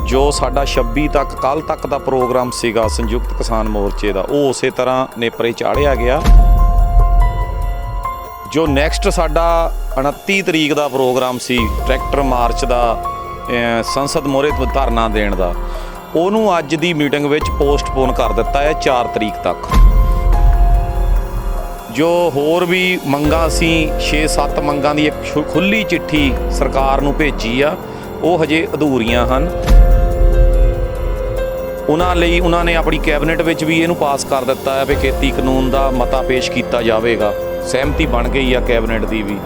जो साडा 26 तक कल तक का प्रोग्राम सीगा संयुक्त किसान मोर्चे का वो उस तरह नेपरे चाढ़िया गया। जो नैक्सट साडा 29 तरीक का प्रोग्राम सी ट्रैक्टर मार्च का संसद मोहरे धरना देण का ਉਹਨੂੰ ਅੱਜ ਦੀ ਮੀਟਿੰਗ ਵਿੱਚ ਪੋਸਟਪੋਨ ਕਰ ਦਿੱਤਾ ਹੈ 4 ਤਰੀਕ ਤੱਕ। ਜੋ ਹੋਰ ਵੀ ਮੰਗਾਂ ਸੀ 6-7 ਮੰਗਾਂ ਦੀ ਇੱਕ ਖੁੱਲੀ ਚਿੱਠੀ ਸਰਕਾਰ ਨੂੰ ਭੇਜੀ ਆ ਉਹ ਹਜੇ ਅਧੂਰੀਆਂ ਹਨ। ਉਹਨਾਂ ਲਈ ਉਹਨਾਂ ਨੇ ਆਪਣੀ ਕੈਬਨਿਟ ਵਿੱਚ ਵੀ ਇਹਨੂੰ ਪਾਸ ਕਰ ਦਿੱਤਾ ਹੈ ਵੀ ਖੇਤੀ ਕਾਨੂੰਨ ਦਾ ਮਤਾ ਪੇਸ਼ ਕੀਤਾ ਜਾਵੇਗਾ। ਸਹਿਮਤੀ ਬਣ ਗਈ ਆ ਕੈਬਨਿਟ ਦੀ ਵੀ।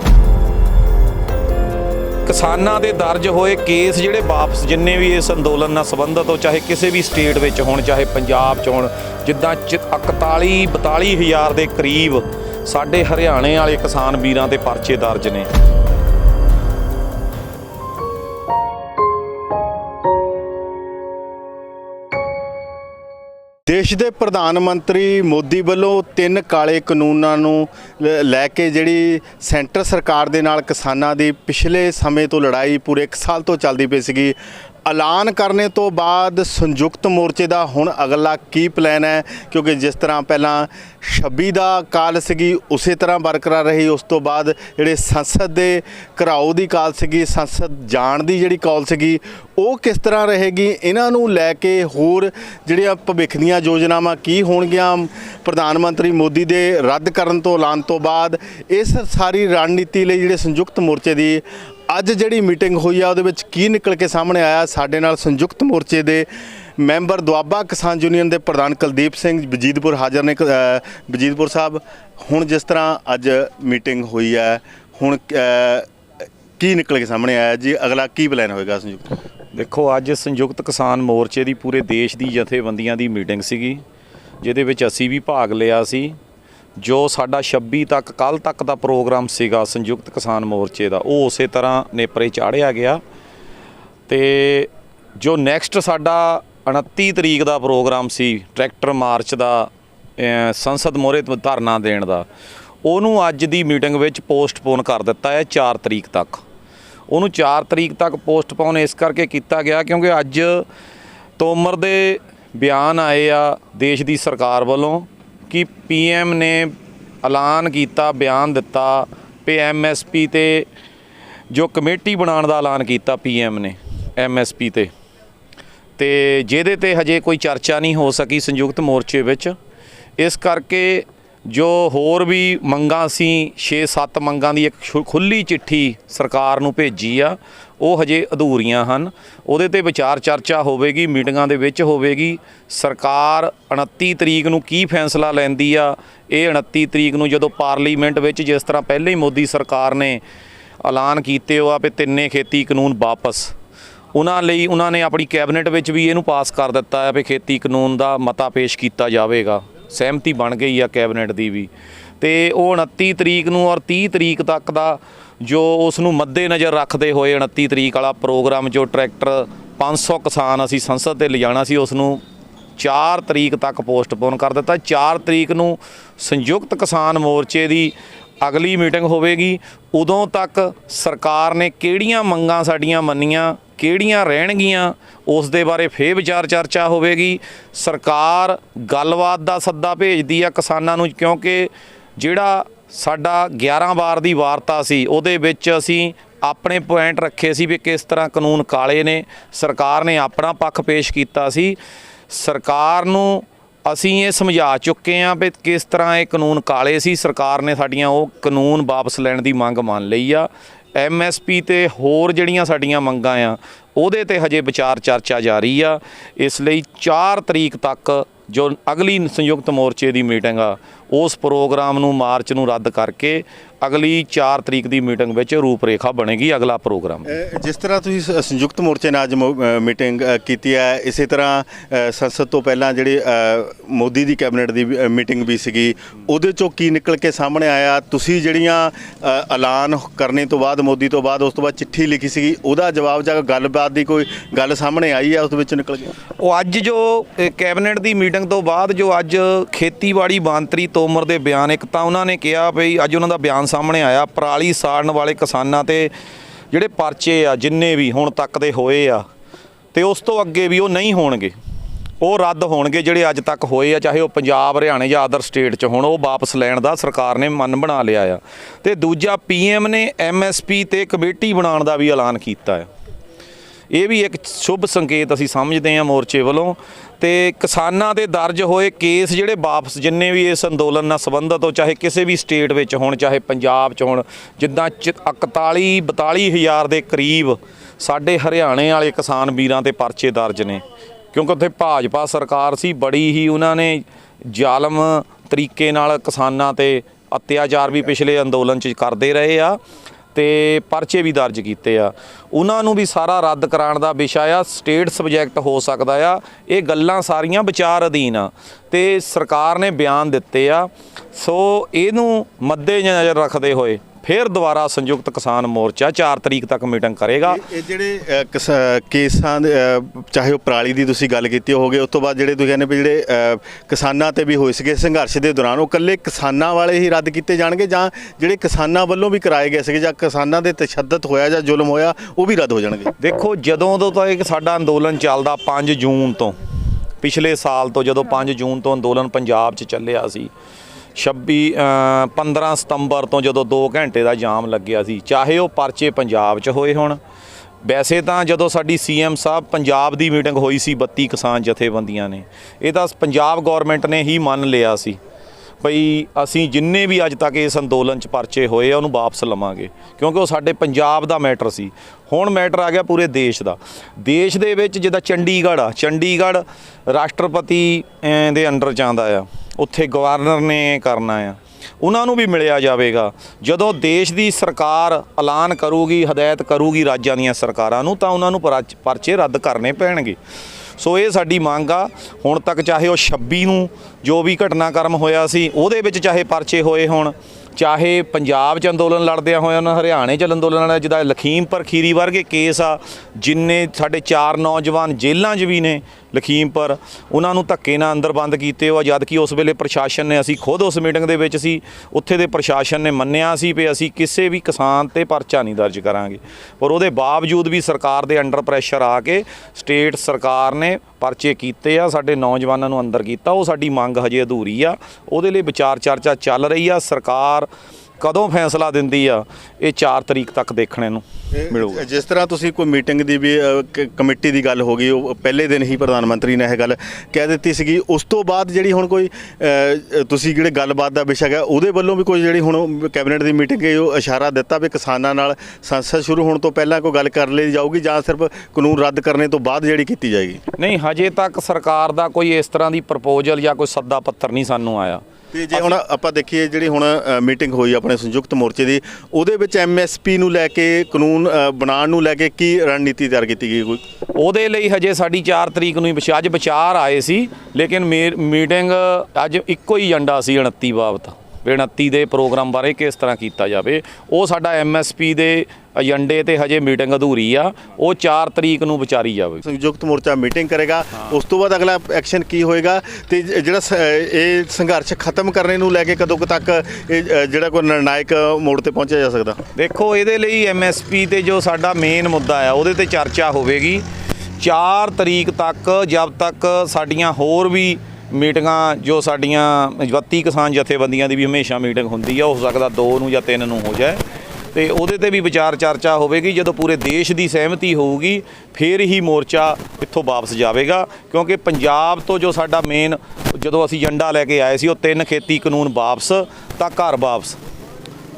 किसानां दे दर्ज होए केस जिहड़े वापस जिन्ने भी इस अंदोलन नाल संबंधित हो चाहे किसी भी स्टेट विच होण चाहे पंजाब च होण जिद्दां 41-42 हज़ार दे करीब साडे हरियाणे वाले किसान वीरां ते परचे दर्ज ने। देश के प्रधान मंत्री मोदी वालों 3 काले कानूनों नूं लैके जिहड़ी सेंटर सरकार दे नाल किसानां दी पिछले समय तो लड़ाई पूरे 1 साल तो चलदी पई सीगी। ऐलान करने तो बाद संयुक्त मोर्चे का हुण अगला की प्लान है, क्योंकि जिस तरह पहला 26 का काल सी उस तरह बरकरार रही। उस तो बाद जिहड़े संसद के घराओ की काल सी संसद जाण की जिहड़ी कॉल सी वो किस तरह रहेगी, इन्हां नूं लैके होर जिहड़ियां भविख दीयां योजनावां की होणगीआं प्रधानमंत्री मोदी दे रद्द करन तो ऐलान तो बाद इस सारी रणनीति लई जिहड़े संयुक्त मोर्चे की अज जिहड़ी मीटिंग हुई है उहदे विच की निकल के सामने आया। साडे नाल संयुक्त मोर्चे के मैंबर दुआबा किसान यूनियन के प्रधान कुलदीप सिंह वजीदपुर हाज़र ने। वजीदपुर साहब हुण जिस तरह अज मीटिंग हुई है हुण की निकल के सामने आया जी, अगला की प्लान होएगा संयुक्त? देखो अज संयुक्त किसान मोर्चे की पूरे देश की जथेबंदियां की मीटिंग सीगी जिहदे विच असीं भी भाग लिया सी। जो साडा 26 तक कल तक का प्रोग्राम सीगा संयुक्त किसान मोर्चे का वो उस तरह नेपरे चाढ़िया गया। तो जो नैक्सट साडा 29 तरीक का प्रोग्राम सी ट्रैक्टर मार्च का संसद मोहरे धरना देण का ਉਹਨੂੰ ਅੱਜ ਦੀ ਮੀਟਿੰਗ ਵਿੱਚ ਪੋਸਟਪੋਨ ਕਰ ਦਿੱਤਾ ਹੈ 4 ਤਰੀਕ ਤੱਕ। ਉਹਨੂੰ 4 ਤਰੀਕ ਤੱਕ ਪੋਸਟਪੋਨ ਇਸ ਕਰਕੇ ਕੀਤਾ ਗਿਆ ਕਿਉਂਕਿ ਅੱਜ ਤੋਮਰ ਦੇ ਬਿਆਨ ਆਏ ਆ ਦੇਸ਼ ਦੀ ਸਰਕਾਰ ਵੱਲੋਂ कि PM ने ऐलान किया बयान दिता पे MSP ते जो कमेटी बनाने का ऐलान किया PM ने MSP ते जिहदे ते हजे कोई चर्चा नहीं हो सकी संयुक्त मोर्चे विच। इस करके जो होर भी मंगां सी 6-7 मंगां दी एक खुली चिट्ठी सरकार नूं भेजी आ वो हजे अधूरियां हन। उहदे ते विचार चर्चा होवेगी, मीटिंगां दे विच होवेगी। सरकार 29 तरीक नूं की फैसला लैंदी आ ये 29 तरीक नूं जदों पार्लीमेंट विच जिस तरह पहले ही मोदी सरकार ने ऐलान कीते हो भी 3 खेती कानून वापस उन्होंने अपनी कैबनਿਟ विच भी इहनूं पास कर दिता है भी खेती कानून का मता पेश किया जाएगा। सहमति बन गई है कैबਨਿਟ की भी। तो वो 29 तरीक नूं और 30 तरीक तक का जो उसनूं मद्देनज़र रखते हुए 29 तरीक वाला प्रोग्राम जो ट्रैक्टर 500 किसान असी संसद ते ले जाना सी उसनूं 4 तरीक तक पोस्टपोन कर दिता। 4 तरीक नूं संयुक्त किसान मोर्चे की अगली मीटिंग होवेगी। उदों तक सरकार ने किहड़ियां मंगां साडीआं मन्नियां किहड़ियां रहणगीआं उस दे बारे फिर विचार चर्चा होवेगी। सरकार गलबात दा सद्दा भेजदी आ किसानां नूं क्योंकि जिहड़ा साडा 11 वार दी वार्ता सी उहदे विच असीं अपने पॉइंट रखे सी भी किस तरह कानून काले ने। सरकार ने अपना पक्ष पेश किया सी। सरकार नूं असीं ये समझा चुके हैं भी किस तरह ये कानून काले सी। सरकार ने साडियां वो कानून वापस लैण दी मंग मान लई आ। MSP ते होर जिहड़ियां साडियां मंगां आ उहदे ते हजे विचार चर्चा जारी आ। इसलिए 4 तरीक तक जो अगली संयुक्त मोर्चे की मीटिंग आ उस प्रोग्राम नूं मार्च नूं रद्द करके अगली 4 तरीक की मीटिंग में रूपरेखा बनेगी अगला प्रोग्राम। जिस तरह तुसीं संयुक्त मोर्चे ने अज मीटिंग की है इस तरह संसद तो पहला जी मोदी की कैबਨਿਟ की मीटिंग भी सी उहदे चों की निकल के सामने आया? तुसीं जिहड़ियां ऐलान करने तो बाद मोदी तो बाद उस तो बाद चिट्ठी लिखी सी उहदा जवाब जां गलबात की कोई गल सामने आई है उस विच निकल गया? वो अज जो कैबਨਿਟ की मीटिंग तो बाद जो अज खेतीबाड़ी मंत्री तोमर के बयान एक तो उन्होंने कहा भी अज उन्हों का बयान सामने आया पराली साड़न वाले किसानां ते जिहड़े परचे आ जिन्ने भी हुण तक दे होए आ ਤੇ ਉਸ ਤੋਂ ਅੱਗੇ ਵੀ ਉਹ ਨਹੀਂ ਹੋਣਗੇ, ਉਹ ਰੱਦ ਹੋਣਗੇ ਜਿਹੜੇ ਅੱਜ ਤੱਕ ਹੋਏ ਆ, ਚਾਹੇ ਉਹ ਪੰਜਾਬ, ਹਰਿਆਣੇ ਜਾਂ ਅਦਰ ਸਟੇਟ 'ਚ ਹੋਣ, ਉਹ ਵਾਪਸ ਲੈਣ ਦਾ ਸਰਕਾਰ ਨੇ ਮਨ ਬਣਾ ਲਿਆ ਆ। ਤੇ ਦੂਜਾ, PM ਨੇ MSP ਤੇ ਕਮੇਟੀ ਬਣਾਉਣ ਦਾ ਵੀ ਐਲਾਨ ਕੀਤਾ ਹੈ। ਇਹ ਵੀ ਇੱਕ ਸ਼ੁਭ ਸੰਕੇਤ ਅਸੀਂ ਸਮਝਦੇ ਹਾਂ ਮੋਰਚੇ ਵੱਲੋਂ। ਤੇ ਕਿਸਾਨਾਂ ਦੇ ਦਰਜ ਹੋਏ ਕੇਸ ਜਿਹੜੇ ਵਾਪਸ, ਜਿੰਨੇ ਵੀ ਇਸ ਅੰਦੋਲਨ ਨਾਲ ਸੰਬੰਧਿਤ ਹੋ, ਚਾਹੇ ਕਿਸੇ ਵੀ ਸਟੇਟ ਵਿੱਚ ਹੋਣ, ਚਾਹੇ ਪੰਜਾਬ 'ਚ ਹੋਣ, ਜਿੱਦਾਂ 41-42 ਹਜ਼ਾਰ ਦੇ ਕਰੀਬ ਸਾਡੇ ਹਰਿਆਣੇ ਵਾਲੇ ਕਿਸਾਨ ਵੀਰਾਂ 'ਤੇ ਪਰਚੇ ਦਰਜ ਨੇ, ਕਿਉਂਕਿ ਉੱਥੇ ਭਾਜਪਾ ਸਰਕਾਰ ਸੀ, ਬੜੀ ਹੀ ਉਹਨਾਂ ਨੇ ਜ਼ਾਲਮ ਤਰੀਕੇ ਨਾਲ ਕਿਸਾਨਾਂ 'ਤੇ ਅਤਿਆਚਾਰ ਵੀ ਪਿਛਲੇ ਅੰਦੋਲਨ 'ਚ ਕਰਦੇ ਰਹੇ ਆ, ਤੇ ਪਰਚੇ ਵੀ ਦਰਜ ਕੀਤੇ ਆ। ਉਹਨਾਂ ਨੂੰ ਵੀ ਸਾਰਾ ਰੱਦ ਕਰਾਉਣ ਦਾ ਵਿਸ਼ਾ ਆ, ਸਟੇਟ ਸਬਜੈਕਟ ਹੋ ਸਕਦਾ ਆ। ਇਹ ਗੱਲਾਂ ਸਾਰੀਆਂ ਵਿਚਾਰ ਅਧੀਨ ਆ ਤੇ ਸਰਕਾਰ ਨੇ ਬਿਆਨ ਦਿੱਤੇ ਆ। ਸੋ ਇਹਨੂੰ ਮੱਦੇ ਨਜ਼ਰ ਰੱਖਦੇ ਹੋਏ ਫਿਰ ਦੁਬਾਰਾ ਸੰਯੁਕਤ ਕਿਸਾਨ ਮੋਰਚਾ 4 ਤਰੀਕ ਤੱਕ ਮੀਟਿੰਗ ਕਰੇਗਾ। ਇਹ ਜਿਹੜੇ ਕੇਸਾਂ ਦੇ ਚਾਹੇ ਉਹ ਪਰਾਲੀ ਦੀ ਤੁਸੀਂ ਗੱਲ ਕੀਤੀ ਹੋਗੇ, ਉਸ ਤੋਂ ਬਾਅਦ ਜਿਹੜੇ ਤੁਸੀਂ ਕਹਿੰਦੇ ਵੀ ਜਿਹੜੇ ਕਿਸਾਨਾਂ ਤੇ ਵੀ ਹੋਏ ਸੀਗੇ ਸੰਘਰਸ਼ ਦੇ ਦੌਰਾਨ, ਉਹ ਇਕੱਲੇ ਕਿਸਾਨਾਂ ਵਾਲੇ ਹੀ ਰੱਦ ਕੀਤੇ ਜਾਣਗੇ ਜਾਂ ਜਿਹੜੇ ਕਿਸਾਨਾਂ ਵੱਲੋਂ ਵੀ ਕਰਾਏ ਗਏ ਸੀਗੇ ਜਾਂ ਕਿਸਾਨਾਂ ਦੇ ਤਸ਼ੱਦਦ ਹੋਇਆ ਜਾਂ ਜ਼ੁਲਮ ਹੋਇਆ ਉਹ ਵੀ ਰੱਦ ਹੋ ਜਾਣਗੇ? ਦੇਖੋ, ਜਦੋਂ ਤੋਂ ਇਹ ਸਾਡਾ ਅੰਦੋਲਨ ਚੱਲਦਾ 5 ਜੂਨ ਤੋਂ, ਪਿਛਲੇ ਸਾਲ ਤੋਂ ਜਦੋਂ 5 ਜੂਨ ਤੋਂ ਅੰਦੋਲਨ ਪੰਜਾਬ 'ਚ ਚੱਲਿਆ ਸੀ, 15 ਸਤੰਬਰ ਤੋਂ ਜਦੋਂ 2 ਘੰਟੇ ਦਾ ਜਾਮ ਲੱਗਿਆ ਸੀ, ਚਾਹੇ ਉਹ ਪਰਚੇ ਪੰਜਾਬ 'ਚ ਹੋਏ ਹੋਣ। ਵੈਸੇ ਤਾਂ ਜਦੋਂ ਸਾਡੀ CM ਸਾਹਿਬ ਪੰਜਾਬ ਦੀ ਮੀਟਿੰਗ ਹੋਈ ਸੀ 32 ਕਿਸਾਨ ਜਥੇਬੰਦੀਆਂ ਨੇ, ਇਹ ਤਾਂ ਪੰਜਾਬ ਗੌਰਮੈਂਟ ਨੇ ਹੀ ਮੰਨ ਲਿਆ ਸੀ ਭਈ ਅਸੀਂ ਜਿੰਨੇ ਵੀ ਅੱਜ ਤੱਕ ਇਸ ਅੰਦੋਲਨ 'ਚ ਪਰਚੇ ਹੋਏ ਆ ਉਹਨੂੰ ਵਾਪਸ ਲਵਾਂਗੇ, ਕਿਉਂਕਿ ਉਹ ਸਾਡੇ ਪੰਜਾਬ ਦਾ ਮੈਟਰ ਸੀ। ਹੁਣ ਮੈਟਰ ਆ ਗਿਆ ਪੂਰੇ ਦੇਸ਼ ਦਾ। ਦੇਸ਼ ਦੇ ਵਿੱਚ ਜਿੱਦਾਂ ਚੰਡੀਗੜ੍ਹ ਰਾਸ਼ਟਰਪਤੀ ਦੇ ਅੰਡਰ 'ਚ ਆਉਂਦਾ ਆ, ਉੱਥੇ ਗਵਰਨਰ ਨੇ ਕਰਨਾ ਆ, ਉਹਨਾਂ ਨੂੰ ਵੀ ਮਿਲਿਆ ਜਾਵੇਗਾ। ਜਦੋਂ ਦੇਸ਼ ਦੀ ਸਰਕਾਰ ਐਲਾਨ ਕਰੂਗੀ, ਹਦਾਇਤ ਕਰੂਗੀ ਰਾਜਾਂ ਦੀਆਂ ਸਰਕਾਰਾਂ ਨੂੰ, ਤਾਂ ਉਹਨਾਂ ਨੂੰ ਪਰਚੇ ਰੱਦ ਕਰਨੇ ਪੈਣਗੇ। ਸੋ ਇਹ ਸਾਡੀ ਮੰਗ ਆ। ਹੁਣ ਤੱਕ ਚਾਹੇ ਉਹ 26 ਨੂੰ ਜੋ ਵੀ ਘਟਨਾਕ੍ਰਮ ਹੋਇਆ ਸੀ ਉਹਦੇ ਵਿੱਚ ਚਾਹੇ ਪਰਚੇ ਹੋਏ ਹੋਣ, ਚਾਹੇ ਪੰਜਾਬ 'ਚ ਅੰਦੋਲਨ ਲੜਦਿਆਂ ਹੋਏ ਉਹਨਾਂ, ਹਰਿਆਣੇ 'ਚ ਅੰਦੋਲਨ ਲੜਿਆ, ਜਿੱਦਾਂ ਲਖੀਮਪੁਰ ਖੀਰੀ ਵਰਗੇ ਕੇਸ ਆ, ਜਿੰਨੇ ਸਾਡੇ 4 ਨੌਜਵਾਨ ਜੇਲ੍ਹਾਂ 'ਚ ਵੀ ਨੇ ਲਖੀਮਪੁਰ, ਉਹਨਾਂ ਨੂੰ ਧੱਕੇ ਨਾਲ ਅੰਦਰ ਬੰਦ ਕੀਤੇ ਹੋ, ਜਦ ਕਿ ਉਸ ਵੇਲੇ ਪ੍ਰਸ਼ਾਸਨ ਨੇ, ਅਸੀਂ ਖੁਦ ਉਸ ਮੀਟਿੰਗ ਦੇ ਵਿੱਚ ਸੀ, ਉੱਥੇ ਦੇ ਪ੍ਰਸ਼ਾਸਨ ਨੇ ਮੰਨਿਆ ਸੀ ਵੀ ਅਸੀਂ ਕਿਸੇ ਵੀ ਕਿਸਾਨ 'ਤੇ ਪਰਚਾ ਨਹੀਂ ਦਰਜ ਕਰਾਂਗੇ, ਪਰ ਉਹਦੇ ਬਾਵਜੂਦ ਵੀ ਸਰਕਾਰ ਦੇ ਅੰਡਰ ਪ੍ਰੈਸ਼ਰ ਆ ਕੇ ਸਟੇਟ ਸਰਕਾਰ ਨੇ ਪਰਚੇ ਕੀਤੇ ਆ, ਸਾਡੇ ਨੌਜਵਾਨਾਂ ਨੂੰ ਅੰਦਰ ਕੀਤਾ। ਉਹ ਸਾਡੀ ਮੰਗ ਹਜੇ ਅਧੂਰੀ ਆ, ਉਹਦੇ ਲਈ ਵਿਚਾਰ ਚਰਚਾ ਚੱਲ ਰਹੀ ਆ। ਸਰਕਾਰ ਕਦੋਂ ਫੈਸਲਾ ਦਿੰਦੀ ਆ ਇਹ 4 ਤਰੀਕ ਤੱਕ ਦੇਖਣੇ ਨੂੰ ਮਿਲੂਗਾ। ਜਿਸ ਤਰ੍ਹਾਂ ਤੁਸੀਂ ਕੋਈ ਮੀਟਿੰਗ ਦੀ ਵੀ ਕਮੇਟੀ ਦੀ ਗੱਲ ਹੋ ਗਈ, ਉਹ ਪਹਿਲੇ ਦਿਨ ਹੀ ਪ੍ਰਧਾਨ ਮੰਤਰੀ ਨੇ ਇਹ ਗੱਲ ਕਹਿ ਦਿੱਤੀ ਸੀਗੀ, ਉਸ ਤੋਂ ਬਾਅਦ ਜਿਹੜੀ ਹੁਣ ਕੋਈ ਤੁਸੀਂ ਜਿਹੜੇ ਗੱਲਬਾਤ ਦਾ ਵਿਸ਼ਾ ਹੈ ਉਹਦੇ ਵੱਲੋਂ ਵੀ ਕੋਈ ਜਿਹੜੀ ਹੁਣ ਕੈਬਨਿਟ ਦੀ ਮੀਟਿੰਗ ਹੈ ਉਹ ਇਸ਼ਾਰਾ ਦਿੱਤਾ ਵੀ ਕਿਸਾਨਾਂ ਨਾਲ ਸੰਸਦ ਸ਼ੁਰੂ ਹੋਣ ਤੋਂ ਪਹਿਲਾਂ ਕੋਈ ਗੱਲ ਕਰ ਲਈ ਜਾਊਗੀ ਜਾਂ ਸਿਰਫ ਕਾਨੂੰਨ ਰੱਦ ਕਰਨੇ ਤੋਂ ਬਾਅਦ ਜਿਹੜੀ ਕੀਤੀ ਜਾਏਗੀ? ਨਹੀਂ, ਹਜੇ ਤੱਕ ਸਰਕਾਰ ਦਾ ਕੋਈ ਇਸ ਤਰ੍ਹਾਂ ਦੀ ਪ੍ਰਪੋਜ਼ਲ ਜਾਂ ਕੋਈ ਸੱਦਾ ਪੱਤਰ ਨਹੀਂ ਸਾਨੂੰ ਆਇਆ। ਤੇ ਜੇ ਹੁਣ ਆਪਾਂ ਦੇਖੀਏ ਜਿਹੜੀ ਹੁਣ ਮੀਟਿੰਗ ਹੋਈ ਆਪਣੇ ਸੰਯੁਕਤ ਮੋਰਚੇ ਦੀ, ਉਹਦੇ ਵਿੱਚ MSP ਨੂੰ ਲੈ ਕੇ, ਕਾਨੂੰਨ ਬਣਾਉਣ ਨੂੰ ਲੈ ਕੇ ਕੀ ਰਣਨੀਤੀ ਤਿਆਰ ਕੀਤੀ ਗਈ ਕੋਈ? ਉਹਦੇ ਲਈ ਹਜੇ ਸਾਡੀ 4 ਤਰੀਕ ਨੂੰ ਹੀ ਅੱਜ ਵਿਚਾਰ ਆਏ ਸੀ, ਲੇਕਿਨ ਮੀਟਿੰਗ ਅੱਜ ਇੱਕੋ ਹੀ ਏਜੰਡਾ ਸੀ 29 ਬਾਬਤ, 29 ਦੇ ਪ੍ਰੋਗਰਾਮ ਬਾਰੇ ਕਿਸ ਤਰ੍ਹਾਂ ਕੀਤਾ ਜਾਵੇ। ਉਹ ਸਾਡਾ MSP ਦੇ ਏਜੰਡੇ ਤੇ ਹਜੇ ਮੀਟਿੰਗ ਅਧੂਰੀ ਆ, ਉਹ 4 ਤਰੀਕ ਨੂੰ ਵਿਚਾਰੀ ਜਾਵੇ। ਸੰਯੁਕਤ ਮੋਰਚਾ ਮੀਟਿੰਗ ਕਰੇਗਾ, ਉਸ ਤੋਂ ਬਾਅਦ ਅਗਲਾ ਐਕਸ਼ਨ ਕੀ ਹੋਏਗਾ ਤੇ ਜਿਹੜਾ ਇਹ ਸੰਘਰਸ਼ ਖਤਮ ਕਰਨੇ ਨੂੰ ਲੈ ਕੇ ਕਦੋਂ ਤੱਕ ਇਹ ਜਿਹੜਾ ਕੋਈ ਨਿਰਣਾਇਕ ਮੋੜ ਤੇ ਪਹੁੰਚਿਆ ਜਾ ਸਕਦਾ? ਦੇਖੋ, ਇਹਦੇ ਲਈ MSP ਤੇ ਜੋ ਸਾਡਾ ਮੇਨ ਮੁੱਦਾ ਆ ਉਹਦੇ ਤੇ ਚਰਚਾ ਹੋਵੇਗੀ 4 ਤਰੀਕ ਤੱਕ। ਜਦ ਤੱਕ ਸਾਡੀਆਂ ਹੋਰ ਵੀ ਮੀਟਿੰਗਾਂ, ਜੋ ਸਾਡੀਆਂ 32 ਕਿਸਾਨ ਜਥੇਬੰਦੀਆਂ ਦੀ ਵੀ ਹਮੇਸ਼ਾ ਮੀਟਿੰਗ ਹੁੰਦੀ ਆ, ਹੋ ਸਕਦਾ 2 ਨੂੰ ਜਾਂ 3 ਨੂੰ ਹੋ ਜਾਏ, ਤੇ ਉਹਦੇ ਤੇ ਵੀ ਵਿਚਾਰ ਚਰਚਾ ਹੋਵੇਗੀ। ਜਦੋਂ ਪੂਰੇ ਦੇਸ਼ ਦੀ ਸਹਿਮਤੀ ਹੋਊਗੀ ਫਿਰ ਹੀ ਮੋਰਚਾ ਇੱਥੋਂ ਵਾਪਸ ਜਾਵੇਗਾ, ਕਿਉਂਕਿ ਪੰਜਾਬ ਤੋਂ ਜੋ ਸਾਡਾ ਮੇਨ, ਜਦੋਂ ਅਸੀਂ ਏਜੰਡਾ ਲੈ ਕੇ ਆਏ ਸੀ, ਉਹ 3 ਖੇਤੀ ਕਾਨੂੰਨ ਵਾਪਸ ਤਾਂ ਘਰ ਵਾਪਸ।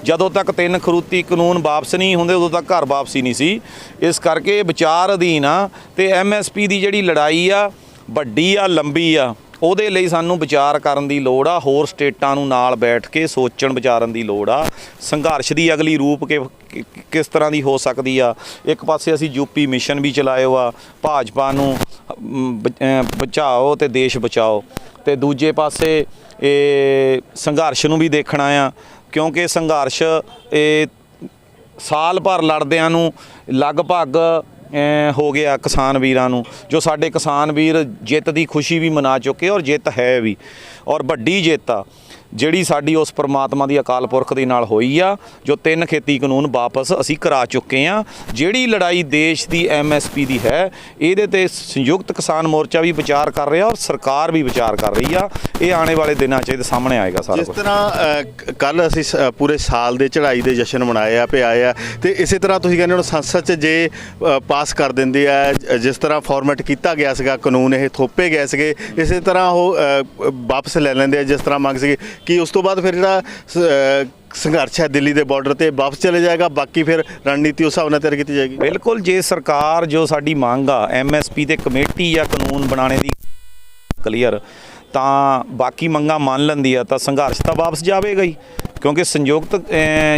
ਜਦੋਂ ਤੱਕ 3 ਖੇਤੀ ਕਾਨੂੰਨ ਵਾਪਸ ਨਹੀਂ ਹੁੰਦੇ ਉਦੋਂ ਤੱਕ ਘਰ ਵਾਪਸੀ ਨਹੀਂ ਸੀ। ਇਸ ਕਰਕੇ ਵਿਚਾਰ ਅਧੀਨ ਆ, ਤੇ MSP ਦੀ ਜਿਹੜੀ ਲੜਾਈ ਆ ਵੱਡੀ ਆ, ਲੰਬੀ ਆ, ਉਹਦੇ ਲਈ ਸਾਨੂੰ ਵਿਚਾਰ ਕਰਨ ਦੀ ਲੋੜ ਆ। ਹੋਰ ਸਟੇਟਾਂ ਨੂੰ ਨਾਲ ਬੈਠ ਕੇ ਸੋਚਣ ਵਿਚਾਰਨ ਦੀ ਲੋੜ ਆ। ਸੰਘਰਸ਼ ਦੀ ਅਗਲੀ ਰੂਪ ਕਿਸ ਤਰ੍ਹਾਂ ਦੀ ਹੋ ਸਕਦੀ ਆ। ਇੱਕ ਪਾਸੇ ਅਸੀਂ UP ਮਿਸ਼ਨ ਵੀ ਚਲਾਇਓ ਆ, ਭਾਜਪਾ ਨੂੰ ਬਚਾਓ ਤੇ ਦੇਸ਼ ਬਚਾਓ, ਤੇ ਦੂਜੇ ਪਾਸੇ ਇਹ ਸੰਘਰਸ਼ ਨੂੰ ਵੀ ਦੇਖਣਾ ਆ, ਕਿਉਂਕਿ ਸੰਘਰਸ਼ ਇਹ ਸਾਲ ਭਰ ਲੜਦਿਆਂ ਨੂੰ ਲਗਭਗ ਹੋ ਗਿਆ ਕਿਸਾਨ ਵੀਰਾਂ ਨੂੰ, ਜੋ ਸਾਡੇ ਕਿਸਾਨ ਵੀਰ ਜਿੱਤ ਦੀ ਖੁਸ਼ੀ ਵੀ ਮਨਾ ਚੁੱਕੇ, ਔਰ ਜਿੱਤ ਹੈ ਵੀ, ਔਰ ਵੱਡੀ ਜਿੱਤ ਆ। ਜਿਹੜੀ ਸਾਡੀ ਉਸ ਪਰਮਾਤਮਾ ਦੀ ਅਕਾਲ ਪੁਰਖ ਦੇ ਨਾਲ ਹੋਈ ਆ, ਜੋ 3 ਖੇਤੀ ਕਾਨੂੰਨ ਵਾਪਸ ਅਸੀਂ ਕਰਾ ਚੁੱਕੇ ਆ। ਜਿਹੜੀ ਲੜਾਈ ਦੇਸ਼ ਦੀ MSP ਦੀ ਹੈ, ਇਹਦੇ ਤੇ ਸੰਯੁਕਤ ਕਿਸਾਨ ਮੋਰਚਾ ਵੀ ਵਿਚਾਰ ਕਰ ਰਿਹਾ ਔਰ ਸਰਕਾਰ ਵੀ ਵਿਚਾਰ ਕਰ ਰਹੀ ਆ। ਇਹ ਆਉਣੇ ਵਾਲੇ ਦਿਨਾਂ 'ਚ ਇਹਦੇ ਸਾਹਮਣੇ ਆਏਗਾ ਸਾਰਾ ਜਿਸ ਕੁਝ। ਤਰ੍ਹਾਂ ਕੱਲ ਅਸੀਂ ਪੂਰੇ ਸਾਲ ਦੇ ਚੜ੍ਹਾਈ ਦੇ ਜਸ਼ਨ ਮਨਾਏ ਆ ਆਏ ਆ, ਤੇ ਇਸੇ ਤਰ੍ਹਾਂ ਤੁਸੀਂ ਕਹਿੰਦੇ ਹੋ ਸੰਸਦ 'ਚ ਜੇ ਪਾਸ ਕਰ ਦਿੰਦੇ ਆ, ਜਿਸ ਤਰ੍ਹਾਂ ਫਾਰਮੈਟ ਕੀਤਾ ਗਿਆ ਸੀਗਾ ਕਾਨੂੰਨ, ਇਹ ਥੋਪੇ ਗਏ ਸੀਗੇ, ਇਸੇ ਤਰ੍ਹਾਂ ਉਹ ਵਾਪਸ ਲੈ ਲੈਂਦੇ ਆ ਜਿਸ ਤਰ੍ਹਾਂ ਮੰਗ ਸੀਗੀ, ਕਿ ਉਸ ਤੋਂ ਬਾਅਦ ਫਿਰ ਜਿਹੜਾ ਸੰਘਰਸ਼ ਹੈ ਦਿੱਲੀ ਦੇ ਬਾਰਡਰ ਤੇ ਵਾਪਸ ਚਲੇ ਜਾਏਗਾ, ਬਾਕੀ ਫਿਰ ਰਣਨੀਤੀ ਉਸ ਹਿਸਾਬ ਨਾਲ ਤਿਆਰ ਕੀਤੀ ਜਾਏਗੀ। ਬਿਲਕੁਲ, ਜੇ ਸਰਕਾਰ ਜੋ ਸਾਡੀ ਮੰਗ ਆ MSP ਤੇ ਕਮੇਟੀ ਜਾਂ ਕਾਨੂੰਨ ਬਣਾਉਣੇ ਦੀ ਕਲੀਅਰ, ਤਾਂ ਬਾਕੀ ਮੰਗਾਂ ਮੰਨ ਲੈਂਦੀ ਆ ਤਾਂ ਸੰਘਰਸ਼ ਤਾਂ ਵਾਪਸ ਜਾਵੇਗਾ ਹੀ। ਕਿਉਂਕਿ ਸੰਯੁਕਤ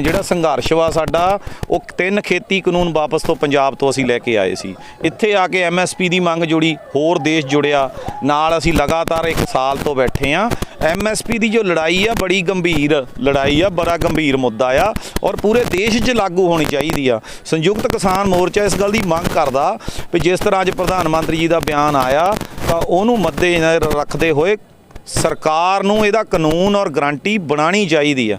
ਜਿਹੜਾ ਸੰਘਰਸ਼ ਵਾ ਸਾਡਾ, ਉਹ 3 ਖੇਤੀ ਕਾਨੂੰਨ ਵਾਪਸ ਤੋਂ ਪੰਜਾਬ ਤੋਂ ਅਸੀਂ ਲੈ ਕੇ ਆਏ ਸੀ। ਇੱਥੇ ਆ ਕੇ MSP ਦੀ ਮੰਗ ਜੁੜੀ, ਹੋਰ ਦੇਸ਼ ਜੁੜਿਆ ਨਾਲ। ਅਸੀਂ ਲਗਾਤਾਰ 1 ਸਾਲ ਤੋਂ ਬੈਠੇ ਆ। MSP ਦੀ ਜੋ ਲੜਾਈ ਆ, ਬੜੀ ਗੰਭੀਰ ਲੜਾਈ ਆ, ਬੜਾ ਗੰਭੀਰ ਮੁੱਦਾ ਆ ਔਰ ਪੂਰੇ ਦੇਸ਼ 'ਚ ਲਾਗੂ ਹੋਣੀ ਚਾਹੀਦੀ ਆ। ਸੰਯੁਕਤ ਕਿਸਾਨ ਮੋਰਚਾ ਇਸ ਗੱਲ ਦੀ ਮੰਗ ਕਰਦਾ ਵੀ ਜਿਸ ਤਰ੍ਹਾਂ ਅੱਜ ਪ੍ਰਧਾਨ ਮੰਤਰੀ ਜੀ ਦਾ ਬਿਆਨ ਆਇਆ, ਤਾਂ ਉਹਨੂੰ ਮੱਦੇਨਜ਼ਰ ਰੱਖਦੇ ਹੋਏ ਸਰਕਾਰ ਨੂੰ ਇਹਦਾ ਕਾਨੂੰਨ ਔਰ ਗਰੰਟੀ ਬਣਾਉਣੀ ਚਾਹੀਦੀ ਆ।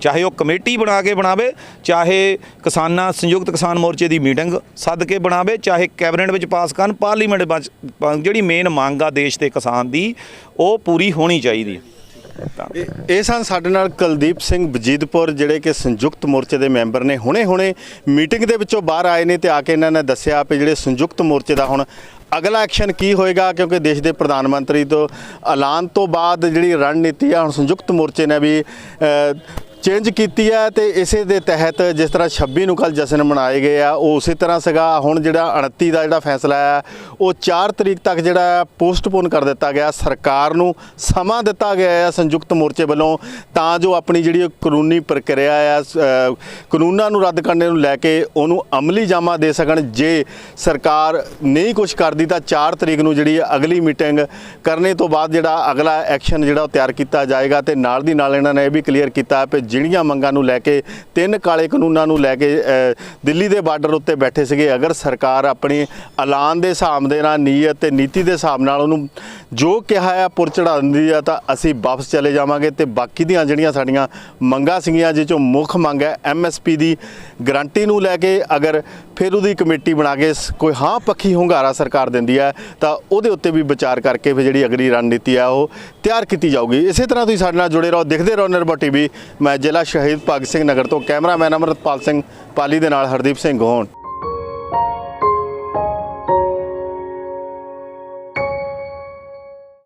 ਚਾਹੇ ਉਹ ਕਮੇਟੀ ਬਣਾ ਕੇ ਬਣਾਵੇ, ਚਾਹੇ ਸੰਯੁਕਤ ਕਿਸਾਨ ਮੋਰਚੇ ਦੀ ਮੀਟਿੰਗ ਸੱਦ ਕੇ ਬਣਾਵੇ, ਚਾਹੇ ਕੈਬਨਿਟ ਵਿੱਚ ਪਾਸ ਕਰਨ, ਪਾਰਲੀਮੈਂਟ ਵਿੱਚ ਜਿਹੜੀ ਮੇਨ ਮੰਗ ਆ ਦੇਸ਼ ਦੇ ਕਿਸਾਨ ਦੀ, ਉਹ ਪੂਰੀ ਹੋਣੀ ਚਾਹੀਦੀ ਹੈ। ਇਹ ਸਨ ਸਾਡੇ ਨਾਲ ਕੁਲਦੀਪ ਸਿੰਘ ਵਜੀਦਪੁਰ, ਜਿਹੜੇ ਕਿ ਸੰਯੁਕਤ ਮੋਰਚੇ ਦੇ ਮੈਂਬਰ ਨੇ। ਹੁਣੇ ਮੀਟਿੰਗ ਦੇ ਵਿੱਚੋਂ ਬਾਹਰ ਆਏ ਨੇ ਤੇ ਆ ਕੇ ਇਹਨਾਂ ਨੇ ਦੱਸਿਆ ਕਿ ਜਿਹੜੇ ਸੰਯੁਕਤ ਮੋਰਚੇ ਦਾ ਹੁਣ ਅਗਲਾ ਐਕਸ਼ਨ ਕੀ ਹੋਏਗਾ, ਕਿਉਂਕਿ ਦੇਸ਼ ਦੇ ਪ੍ਰਧਾਨ ਮੰਤਰੀ ਤੋਂ ਐਲਾਨ ਤੋਂ ਬਾਅਦ ਜਿਹੜੀ ਰਣਨੀਤੀ ਆ ਹੁਣ ਸੰਯੁਕਤ ਮੋਰਚੇ ਨੇ ਵੀ ਚੇਂਜ ਕੀਤੀ ਹੈ। ਤੇ ਇਸੇ ਦੇ ਤਹਿਤ ਜਿਸ ਤਰ੍ਹਾਂ 26 ਨੂੰ ਕੱਲ ਜਸ਼ਨ ਮਨਾਏ ਗਏ ਆ, ਉਹ ਉਸੇ ਤਰ੍ਹਾਂ ਸੀਗਾ। ਹੁਣ ਜਿਹੜਾ 29 ਦਾ ਜਿਹੜਾ ਫੈਸਲਾ ਹੈ, ਉਹ 4 ਤਰੀਕ ਤੱਕ ਜਿਹੜਾ ਪੋਸਟਪੋਨ ਕਰ ਦਿੱਤਾ ਗਿਆ। ਸਰਕਾਰ ਨੂੰ ਸਮਾਂ ਦਿੱਤਾ ਗਿਆ ਹੈ ਸੰਯੁਕਤ ਮੋਰਚੇ ਵੱਲੋਂ, ਤਾਂ ਜੋ ਆਪਣੀ ਜਿਹੜੀ ਕਾਨੂੰਨੀ ਪ੍ਰਕਿਰਿਆ ਆ, ਕਾਨੂੰਨਾਂ ਨੂੰ ਰੱਦ ਕਰਨੇ ਨੂੰ ਲੈ ਕੇ ਉਹਨੂੰ ਅਮਲੀ ਜਾਮਾ ਦੇ ਸਕਣ। ਜੇ ਸਰਕਾਰ ਨਹੀਂ ਕੁਝ ਕਰਦੀ ਤਾਂ 4 ਤਰੀਕ ਨੂੰ ਜਿਹੜੀ ਅਗਲੀ ਮੀਟਿੰਗ ਕਰਨੇ ਤੋਂ ਬਾਅਦ ਜਿਹੜਾ ਅਗਲਾ ਐਕਸ਼ਨ ਜਿਹੜਾ ਉਹ ਤਿਆਰ ਕੀਤਾ ਜਾਏਗਾ। ਤੇ ਨਾਲ ਦੀ ਨਾਲ ਇਹਨਾਂ ਨੇ ਇਹ ਵੀ ਕਲੀਅਰ ਕੀਤਾ ਕਿ ਜਿਹੜੀਆਂ ਮੰਗਾਂ ਨੂੰ ਲੈ ਕੇ 3 ਕਾਲੇ ਕਾਨੂੰਨਾਂ ਨੂੰ ਲੈ ਕੇ ਦਿੱਲੀ ਦੇ ਬਾਰਡਰ ਉੱਤੇ ਬੈਠੇ ਸੀਗੇ, ਅਗਰ ਸਰਕਾਰ ਆਪਣੀ ਐਲਾਨ ਦੇ ਹਿਸਾਬ ਦੇ ਨਾਲ, ਨੀਅਤ ਤੇ ਨੀਤੀ ਦੇ ਹਿਸਾਬ ਨਾਲ ਉਹਨੂੰ ਜੋ ਕਿਹਾ ਆ ਪੁਰ ਚੜਾ ਦਿੰਦੀ ਆ, ਤਾਂ ਅਸੀਂ ਵਾਪਸ ਚਲੇ ਜਾਵਾਂਗੇ। ਤੇ ਬਾਕੀ ਦੀਆਂ ਜਿਹੜੀਆਂ ਸਾਡੀਆਂ ਮੰਗਾਂ ਸੀਗੀਆਂ, ਜਿਸ 'ਚੋਂ ਮੁੱਖ ਮੰਗ ਹੈ MSP ਦੀ ਗਰੰਟੀ ਨੂੰ ਲੈ ਕੇ, ਅਗਰ ਫਿਰ ਉਹਦੀ ਕਮੇਟੀ ਬਣਾ ਕੇ ਕੋਈ ਹਾਂ ਪੱਖੀ ਹੁੰਗਾਰਾ ਸਰਕਾਰ ਦਿੰਦੀ ਹੈ ਤਾਂ ਉਹਦੇ ਉੱਤੇ ਵੀ ਵਿਚਾਰ ਕਰਕੇ ਫਿਰ ਜਿਹੜੀ ਅਗਲੀ ਰਣਨੀਤੀ ਆ ਉਹ ਤਿਆਰ ਕੀਤੀ ਜਾਊਗੀ। ਇਸੇ ਤਰ੍ਹਾਂ ਤੁਸੀਂ ਸਾਡੇ ਨਾਲ ਜੁੜੇ ਰਹੋ, ਦੇਖਦੇ ਰਹੋ ਨਿਰਭੈ TV। ਮੈਂ ਜ਼ਿਲ੍ਹਾ ਸ਼ਹੀਦ ਭਗਤ ਸਿੰਘ ਨਗਰ ਤੋਂ ਕੈਮਰਾਮੈਨ ਅਮਰਤਪਾਲ ਸਿੰਘ ਪਾਲੀ ਦੇ ਨਾਲ ਹਰਦੀਪ ਸਿੰਘ ਗੋਹਣ।